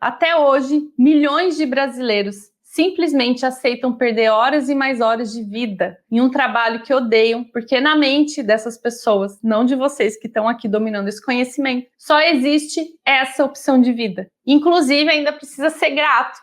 Até hoje, milhões de brasileiros simplesmente aceitam perder horas e mais horas de vida em um trabalho que odeiam, porque na mente dessas pessoas, não de vocês que estão aqui dominando esse conhecimento, só existe essa opção de vida. Inclusive, ainda precisa ser grato.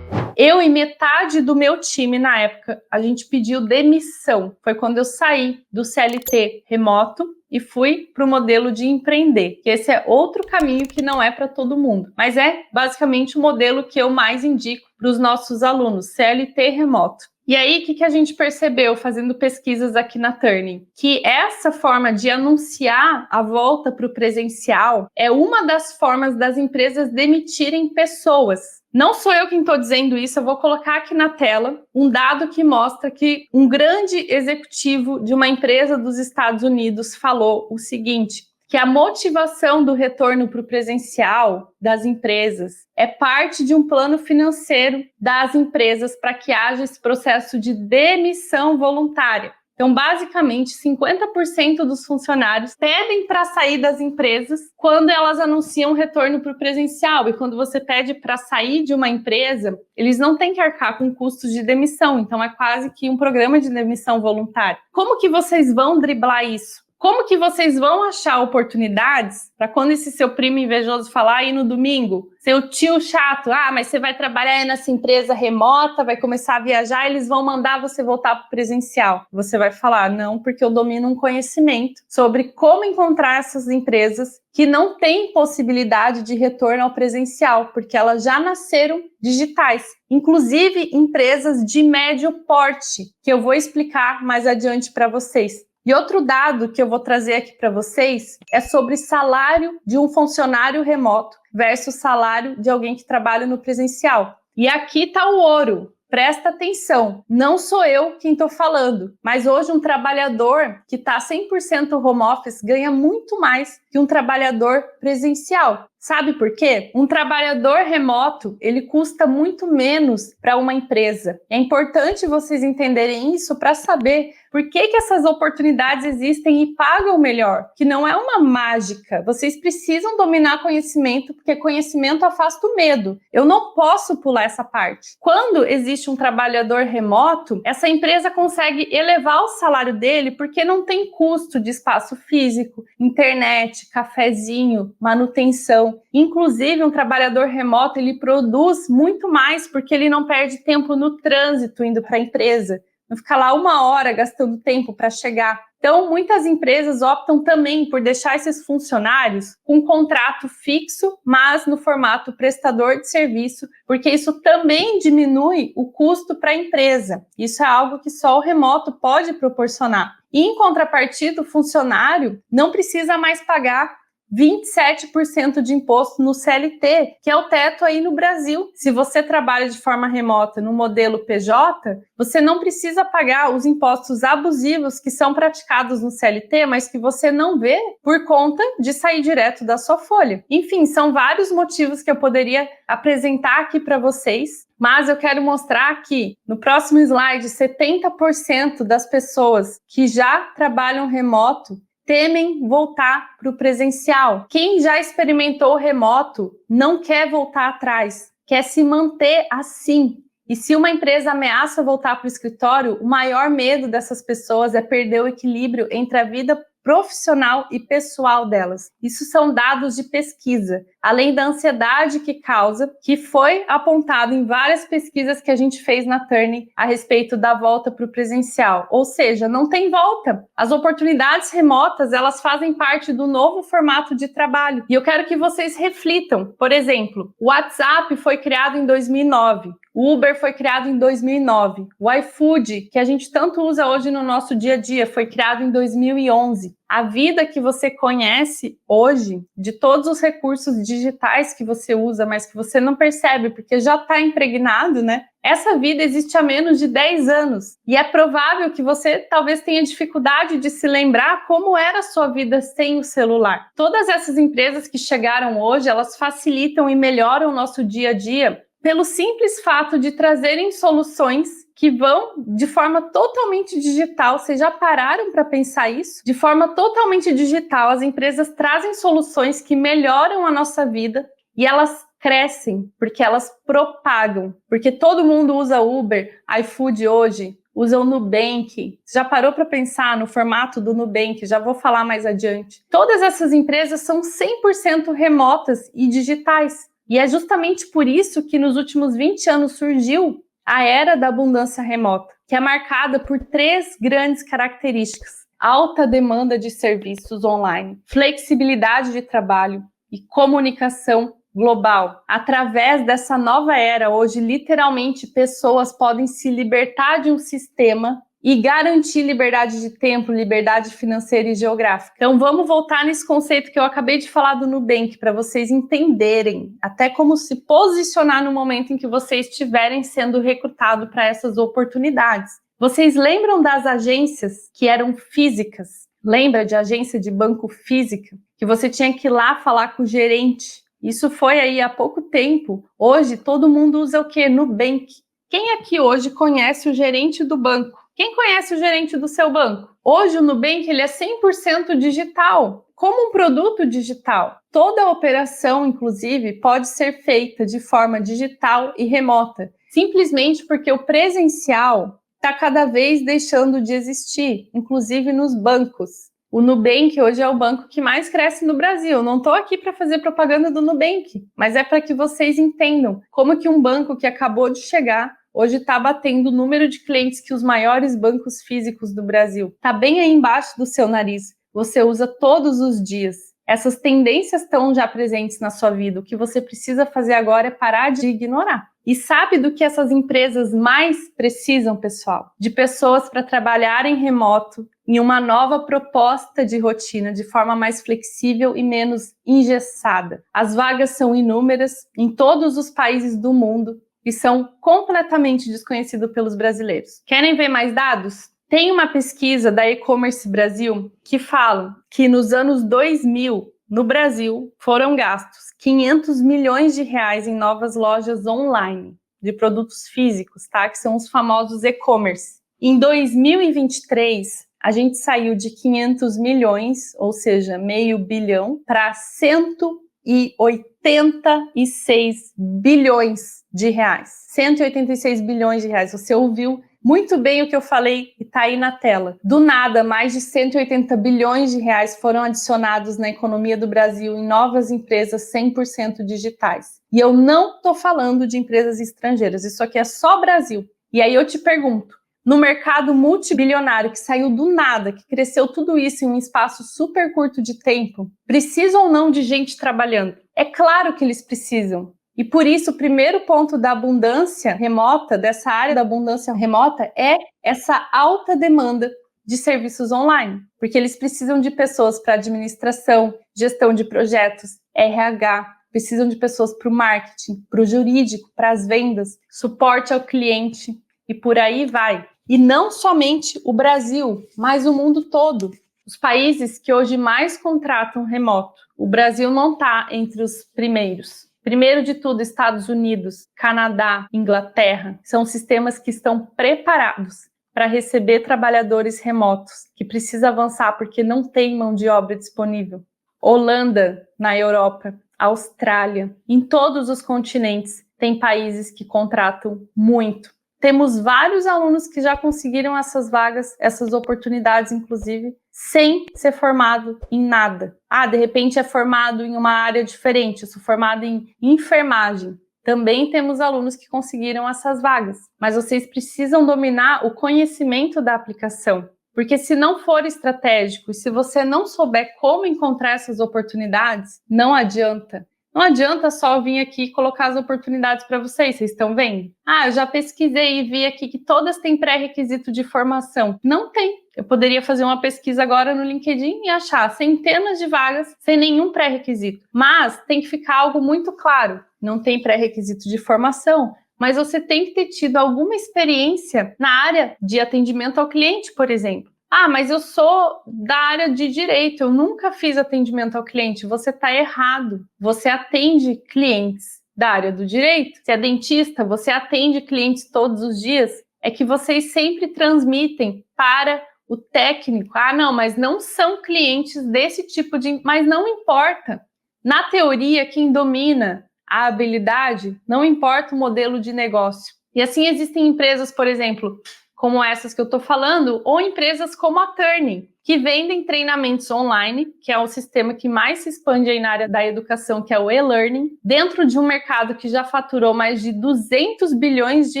Eu e metade do meu time na época, a gente pediu demissão. Foi quando eu saí do CLT remoto e fui para o modelo de empreender, que esse é outro caminho que não é para todo mundo, mas é basicamente o modelo que eu mais indico para os nossos alunos, CLT remoto. E aí, o que a gente percebeu fazendo pesquisas aqui na Turning? Que essa forma de anunciar a volta para o presencial é uma das formas das empresas demitirem pessoas. Não sou eu quem estou dizendo isso, eu vou colocar aqui na tela um dado que mostra que um grande executivo de uma empresa dos Estados Unidos falou o seguinte, que a motivação do retorno para o presencial das empresas é parte de um plano financeiro das empresas para que haja esse processo de demissão voluntária. Então, basicamente, 50% dos funcionários pedem para sair das empresas quando elas anunciam retorno para o presencial. E quando você pede para sair de uma empresa, eles não têm que arcar com custos de demissão. Então, é quase que um programa de demissão voluntária. Como que vocês vão driblar isso? Como que vocês vão achar oportunidades para quando esse seu primo invejoso falar aí no domingo, seu tio chato, mas você vai trabalhar aí nessa empresa remota, vai começar a viajar, eles vão mandar você voltar para o presencial. Você vai falar, não, porque eu domino um conhecimento sobre como encontrar essas empresas que não têm possibilidade de retorno ao presencial, porque elas já nasceram digitais. Inclusive empresas de médio porte, que eu vou explicar mais adiante para vocês. E outro dado que eu vou trazer aqui para vocês é sobre salário de um funcionário remoto versus salário de alguém que trabalha no presencial. E aqui está o ouro. Presta atenção, não sou eu quem estou falando, mas hoje um trabalhador que está 100% home office ganha muito mais que um trabalhador presencial. Sabe por quê? Um trabalhador remoto, ele custa muito menos para uma empresa. É importante vocês entenderem isso para saber por que essas oportunidades existem e pagam melhor, que não é uma mágica. Vocês precisam dominar conhecimento, porque conhecimento afasta o medo. Eu não posso pular essa parte. Quando existe um trabalhador remoto, essa empresa consegue elevar o salário dele porque não tem custo de espaço físico, internet, cafezinho, manutenção. Inclusive, um trabalhador remoto, ele produz muito mais porque ele não perde tempo no trânsito indo para a empresa. Não fica lá 1 hora gastando tempo para chegar. Então, muitas empresas optam também por deixar esses funcionários com um contrato fixo, mas no formato prestador de serviço, porque isso também diminui o custo para a empresa. Isso é algo que só o remoto pode proporcionar. E, em contrapartida, o funcionário não precisa mais pagar 27% de imposto no CLT, que é o teto aí no Brasil. Se você trabalha de forma remota no modelo PJ, você não precisa pagar os impostos abusivos que são praticados no CLT, mas que você não vê por conta de sair direto da sua folha. Enfim, são vários motivos que eu poderia apresentar aqui para vocês, mas eu quero mostrar que no próximo slide, 70% das pessoas que já trabalham remoto temem voltar para o presencial. Quem já experimentou o remoto não quer voltar atrás, quer se manter assim. E se uma empresa ameaça voltar para o escritório, o maior medo dessas pessoas é perder o equilíbrio entre a vida profissional e pessoal delas. Isso são dados de pesquisa, além da ansiedade que causa, que foi apontado em várias pesquisas que a gente fez na Turning a respeito da volta para o presencial. Ou seja, não tem volta. As oportunidades remotas, elas fazem parte do novo formato de trabalho. E eu quero que vocês reflitam. Por exemplo, o WhatsApp foi criado em 2009. O Uber foi criado em 2009. O iFood, que a gente tanto usa hoje no nosso dia a dia, foi criado em 2011. A vida que você conhece hoje, de todos os recursos digitais que você usa, mas que você não percebe, porque já está impregnado, né? Essa vida existe há menos de 10 anos e é provável que você talvez tenha dificuldade de se lembrar como era a sua vida sem o celular. Todas essas empresas que chegaram hoje, elas facilitam e melhoram o nosso dia a dia pelo simples fato de trazerem soluções que vão de forma totalmente digital. Vocês já pararam para pensar isso? De forma totalmente digital, as empresas trazem soluções que melhoram a nossa vida e elas crescem porque elas propagam. Porque todo mundo usa Uber, iFood hoje, usa o Nubank. Já parou para pensar no formato do Nubank? Já vou falar mais adiante. Todas essas empresas são 100% remotas e digitais. E é justamente por isso que nos últimos 20 anos surgiu a era da abundância remota, que é marcada por 3 grandes características: alta demanda de serviços online, flexibilidade de trabalho e comunicação global. Através dessa nova era, hoje, literalmente, pessoas podem se libertar de um sistema e garantir liberdade de tempo, liberdade financeira e geográfica. Então, vamos voltar nesse conceito que eu acabei de falar do Nubank, para vocês entenderem até como se posicionar no momento em que vocês estiverem sendo recrutados para essas oportunidades. Vocês lembram das agências que eram físicas? Lembra de agência de banco física? Que você tinha que ir lá falar com o gerente. Isso foi aí há pouco tempo. Hoje, todo mundo usa o quê? Nubank. Quem aqui hoje conhece o gerente do banco? Quem conhece o gerente do seu banco? Hoje o Nubank ele é 100% digital, como um produto digital. Toda a operação, inclusive, pode ser feita de forma digital e remota, simplesmente porque o presencial está cada vez deixando de existir, inclusive nos bancos. O Nubank hoje é o banco que mais cresce no Brasil. Não estou aqui para fazer propaganda do Nubank, mas é para que vocês entendam como que um banco que acabou de chegar hoje está batendo o número de clientes que os maiores bancos físicos do Brasil. Está bem aí embaixo do seu nariz. Você usa todos os dias. Essas tendências estão já presentes na sua vida. O que você precisa fazer agora é parar de ignorar. E sabe do que essas empresas mais precisam, pessoal? De pessoas para trabalharem remoto em uma nova proposta de rotina, de forma mais flexível e menos engessada. As vagas são inúmeras em todos os países do mundo e são completamente desconhecidos pelos brasileiros. Querem ver mais dados? Tem uma pesquisa da E-Commerce Brasil que fala que nos anos 2000, no Brasil, foram gastos 500 milhões de reais em novas lojas online de produtos físicos, tá? Que são os famosos e-commerce. Em 2023, a gente saiu de 500 milhões, ou seja, meio bilhão, para 186 bilhões de reais. 186 bilhões de reais. Você ouviu muito bem o que eu falei e está aí na tela. Do nada, mais de 180 bilhões de reais foram adicionados na economia do Brasil em novas empresas 100% digitais. E eu não estou falando de empresas estrangeiras, isso aqui é só Brasil. E aí eu te pergunto, no mercado multibilionário que saiu do nada, que cresceu tudo isso em um espaço super curto de tempo, precisa ou não de gente trabalhando? É claro que eles precisam. E por isso, o primeiro ponto da abundância remota, dessa área da abundância remota, é essa alta demanda de serviços online. Porque eles precisam de pessoas para administração, gestão de projetos, RH, precisam de pessoas para o marketing, para o jurídico, para as vendas, suporte ao cliente e por aí vai. E não somente o Brasil, mas o mundo todo. Os países que hoje mais contratam remoto, o Brasil não está entre os primeiros. Primeiro de tudo, Estados Unidos, Canadá, Inglaterra, são sistemas que estão preparados para receber trabalhadores remotos, que precisa avançar porque não tem mão de obra disponível. Holanda, na Europa, Austrália, em todos os continentes, tem países que contratam muito. Temos vários alunos que já conseguiram essas vagas, essas oportunidades, inclusive, sem ser formado em nada. De repente é formado em uma área diferente, eu sou formado em enfermagem. Também temos alunos que conseguiram essas vagas, mas vocês precisam dominar o conhecimento da aplicação, porque se não for estratégico e se você não souber como encontrar essas oportunidades, não adianta. Não adianta só vir aqui e colocar as oportunidades para vocês estão vendo? Eu já pesquisei e vi aqui que todas têm pré-requisito de formação. Não tem. Eu poderia fazer uma pesquisa agora no LinkedIn e achar centenas de vagas sem nenhum pré-requisito. Mas tem que ficar algo muito claro. Não tem pré-requisito de formação, mas você tem que ter tido alguma experiência na área de atendimento ao cliente, por exemplo. Ah, mas eu sou da área de direito, eu nunca fiz atendimento ao cliente. Você está errado. Você atende clientes da área do direito. Se é dentista, você atende clientes todos os dias. É que vocês sempre transmitem para o técnico. Ah, não, mas não são clientes desse tipo de... Mas não importa. Na teoria, quem domina a habilidade, não importa o modelo de negócio. E assim existem empresas, por exemplo, como essas que eu estou falando, ou empresas como a Turning, que vendem treinamentos online, que é o sistema que mais se expande aí na área da educação, que é o e-learning, dentro de um mercado que já faturou mais de 200 bilhões de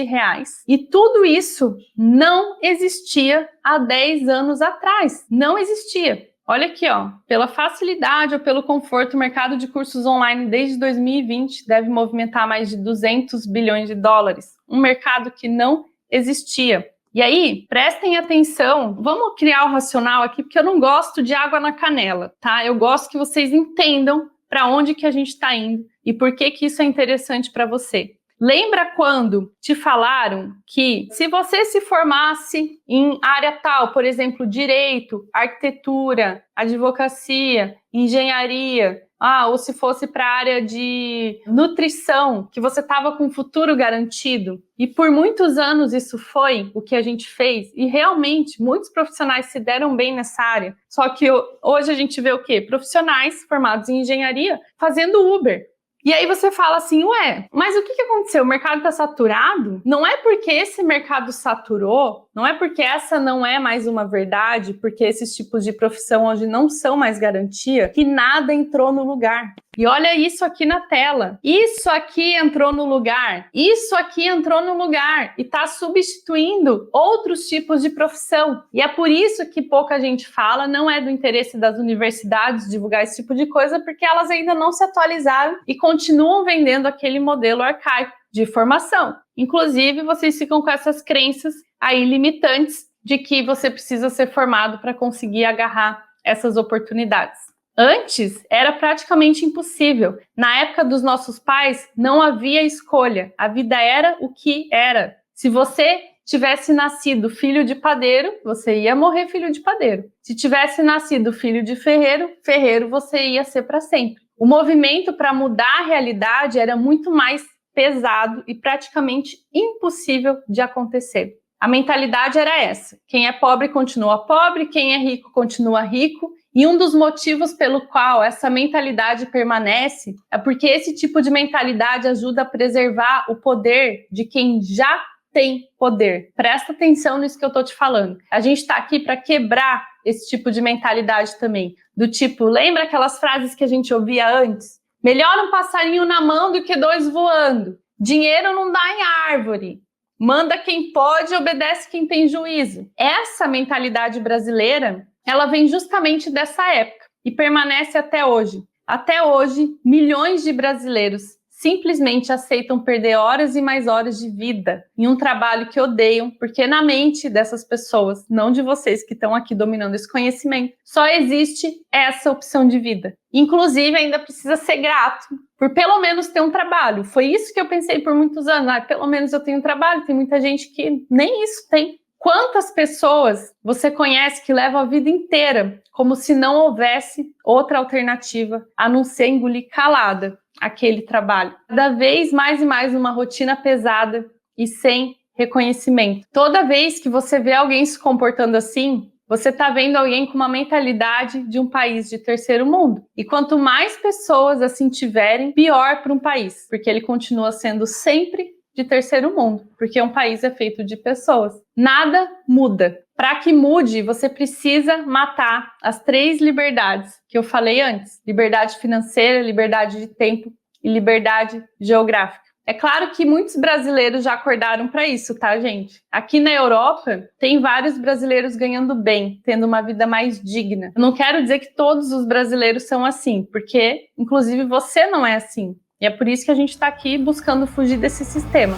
reais. E tudo isso não existia há 10 anos atrás. Não existia. Olha aqui, ó, pela facilidade ou pelo conforto, o mercado de cursos online desde 2020 deve movimentar mais de 200 bilhões de dólares. Um mercado que não existia. E aí, prestem atenção, vamos criar o racional aqui, porque eu não gosto de água na canela, tá? Eu gosto que vocês entendam para onde que a gente está indo e por que que isso é interessante para você. Lembra quando te falaram que se você se formasse em área tal, por exemplo, direito, arquitetura, advocacia, engenharia, ou se fosse para a área de nutrição, que você estava com um futuro garantido? E por muitos anos isso foi o que a gente fez, e realmente muitos profissionais se deram bem nessa área. Só que hoje a gente vê o quê? Profissionais formados em engenharia fazendo Uber. E aí você fala assim, ué, mas o que aconteceu? O mercado está saturado? Não é porque esse mercado saturou, não é porque essa não é mais uma verdade, porque esses tipos de profissão hoje não são mais garantia, que nada entrou no lugar. E olha isso aqui na tela. Isso aqui entrou no lugar. Isso aqui entrou no lugar. E está substituindo outros tipos de profissão. E é por isso que pouca gente fala, não é do interesse das universidades divulgar esse tipo de coisa, porque elas ainda não se atualizaram e continuam vendendo aquele modelo arcaico de formação. Inclusive, vocês ficam com essas crenças aí limitantes de que você precisa ser formado para conseguir agarrar essas oportunidades. Antes, era praticamente impossível. Na época dos nossos pais, não havia escolha. A vida era o que era. Se você tivesse nascido filho de padeiro, você ia morrer filho de padeiro. Se tivesse nascido filho de ferreiro, ferreiro você ia ser para sempre. O movimento para mudar a realidade era muito mais pesado e praticamente impossível de acontecer. A mentalidade era essa: quem é pobre continua pobre, quem é rico continua rico. E um dos motivos pelo qual essa mentalidade permanece é porque esse tipo de mentalidade ajuda a preservar o poder de quem já tem poder. Presta atenção nisso que eu estou te falando. A gente está aqui para quebrar esse tipo de mentalidade também. Do tipo, lembra aquelas frases que a gente ouvia antes? Melhor um passarinho na mão do que dois voando. Dinheiro não dá em árvore. Manda quem pode, obedece quem tem juízo. Essa mentalidade brasileira, ela vem justamente dessa época e permanece até hoje. Até hoje, milhões de brasileiros simplesmente aceitam perder horas e mais horas de vida em um trabalho que odeiam, porque na mente dessas pessoas, não de vocês que estão aqui dominando esse conhecimento, só existe essa opção de vida. Inclusive, ainda precisa ser grato por pelo menos ter um trabalho. Foi isso que eu pensei por muitos anos. Pelo menos eu tenho um trabalho. Tem muita gente que nem isso tem. Quantas pessoas você conhece que levam a vida inteira como se não houvesse outra alternativa a não ser engolir calada aquele trabalho? Cada vez mais e mais uma rotina pesada e sem reconhecimento. Toda vez que você vê alguém se comportando assim, você está vendo alguém com uma mentalidade de um país de terceiro mundo. E quanto mais pessoas assim tiverem, pior para um país, porque ele continua sendo sempre de terceiro mundo, porque um país é feito de pessoas. Nada muda. Para que mude, você precisa matar as 3 liberdades que eu falei antes: liberdade financeira, liberdade de tempo e liberdade geográfica. É claro que muitos brasileiros já acordaram para isso, tá, gente? Aqui na Europa, tem vários brasileiros ganhando bem, tendo uma vida mais digna. Eu não quero dizer que todos os brasileiros são assim, porque, inclusive, você não é assim. E é por isso que a gente está aqui buscando fugir desse sistema.